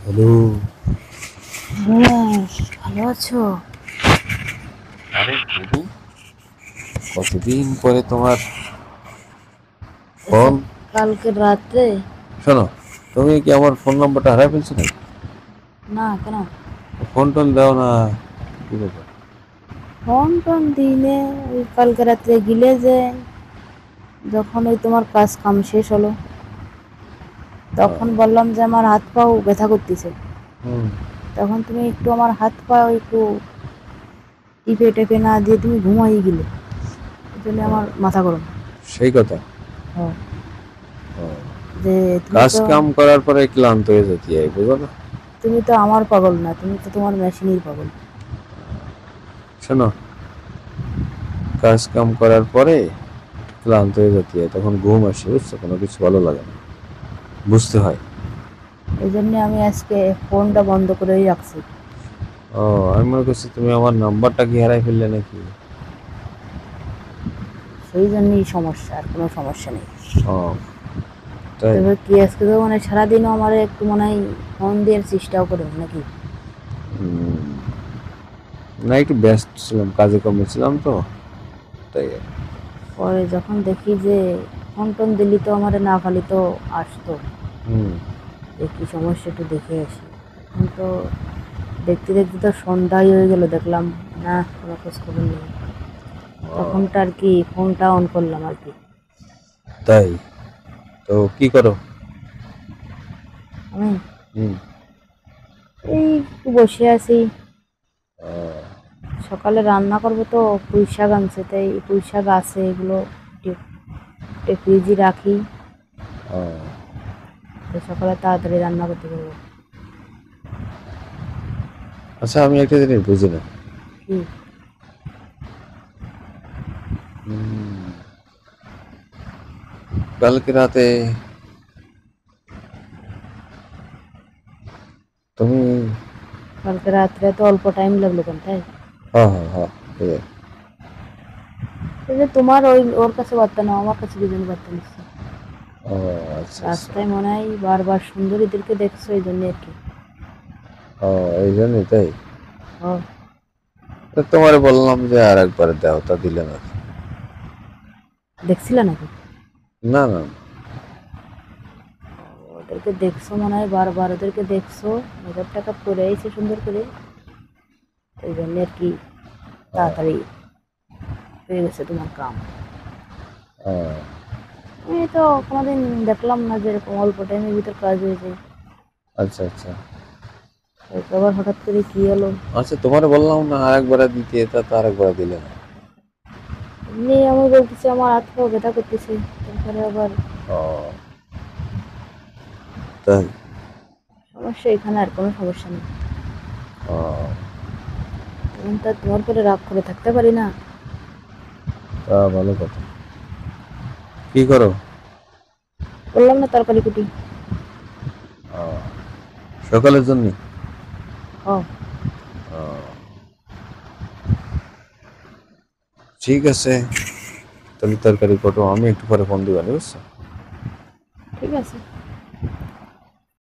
Hello. হ্যাঁ, ভালো আছো? আরে বধু, কতদিন পরে তোমার ফোন। কালকে রাত্রে? শোনো, তুমি কি আমার ফোন নাম্বারটা হারাই ফেলছো নাকি? না, কেন? ফোন টোন দাও না, কি ব্যাপার? ফোন টোন দিনে ওই কালকে রাত্রে গিলে যে যখন ওই তোমার কাজ কাম শেষ হলো তখন বললাম যে আমার হাত পাও ব্যথা করতেছে। হুম। তখন তুমি একটু আমার হাত পা একটু টিপে টেপে না দিয়ে তুমি ঘুমাই গেলে, এই জন্য আমার মাথা গরম। সেই কথা। হ্যাঁ, যে তুমি কাজ তো কাম করার পরে ক্লান্ত হয়ে যেতে হয়, বুঝো না? তুমি তো আমার পাগল না, তুমি তো তোমার মেশিনের পাগল। শোনো, কাজ কাম করার পরে ক্লান্ত হয়ে যেতে হয়, তখন ঘুম আসে, বুঝছো? কোনো কিছু ভালো লাগে না, বুঝতে হয়। এই জন্য আমি আজকে ফোনটা বন্ধ করেই রাখছি। ও, আমি মনে করছি তুমি আমার নাম্বারটা কি হারাই ফেললে নাকি। সেই জন্যই সমস্যা, আর কোনো সমস্যা নেই। ও, তাই? তবে কি আজকে তো মানে সারাদিনও আমার একটু মনে হয় ফোন দেওয়ার চেষ্টাও করো নাকি? না, একটু ব্যস্ত ছিলাম, কাজে কমে ছিলাম তো, তাই আর কি। পরে যখন দেখি যে ফোন টোন দিলি তো আমার না খালি তো আসতো, হুম। যে কি সমস্যা একটু দেখে আসি। এখন তো দেখতে দেখতে তো সন্ধ্যাই হয়ে গেল, দেখলাম না কোনো খোঁজ খবর নেই। তখনটা আর কি ফোনটা অন করলাম আর কি। তাই? তো কি করো? আমি হুম। এই একটু বসে আছি। সকালে রান্না করবো তো, পুঁই শাক আনছে, তাই পুঁই শাক আছে, এগুলো ফ্রিজে রাখি, তো সকালে তাড়াতাড়ি রান্না করতে পারবো। আচ্ছা, আমি একটা জিনিস বুঝি না। কি? কালকে রাতে তুমি। কালকে রাত্রে তো অল্প টাইম লাগলো কেন তাই? হ্যাঁ, হ্যাঁ, হ্যাঁ, এই। এই যে তোমার ওর কাছে বার্তা নাও, আমার কাছে কি জন্য বার্তা নিচ্ছ? ও, আচ্ছা আচ্ছা। রাস্তায় মনে হয় বারবার সুন্দরীদেরকে দেখছো, এই জন্য আর কি। ও, এই জন্যই তাই। ও, তো তোমার বললাম যে আর একবার দাও, তা দিলে না। দেখছিলে নাকি? না, না। ওদেরকে দেখছো মনে হয়, বারবার ওদেরকে দেখছো, মেকআপ টেকআপ করে আইছে সুন্দর করে, এই জন্য আর কি তাড়াতাড়ি হয়ে গেছে তোমার কাম। আমি তো কোনোদিন দেখলাম না যে এরকম অল্প টাইমের ভিতর কাজ হয়ে যায়। আচ্ছা আচ্ছা। আবার হঠাৎ করে কি হলো? আচ্ছা, তোমার বললাম না আর একবার দিতে, তা তো আর একবার দিলে না। এমনি আমি বলতেছি আমার হাত পা ব্যথা করতেছে, তারপরে আবার ও, তাই? সমস্যা এখানে, আর কোনো সমস্যা নেই। ও, আমি তো আর তোমার করে রাগ করে থাকতে পারি না। তা ভালো কথা। কি করো? বললাম না তরকারি কুটি। সকালের জন্য? ও, ঠিক আছে, তাহলে তরকারি কটো, আমি একটু পরে ফোন দিবানি, বুঝছো? ঠিক আছে।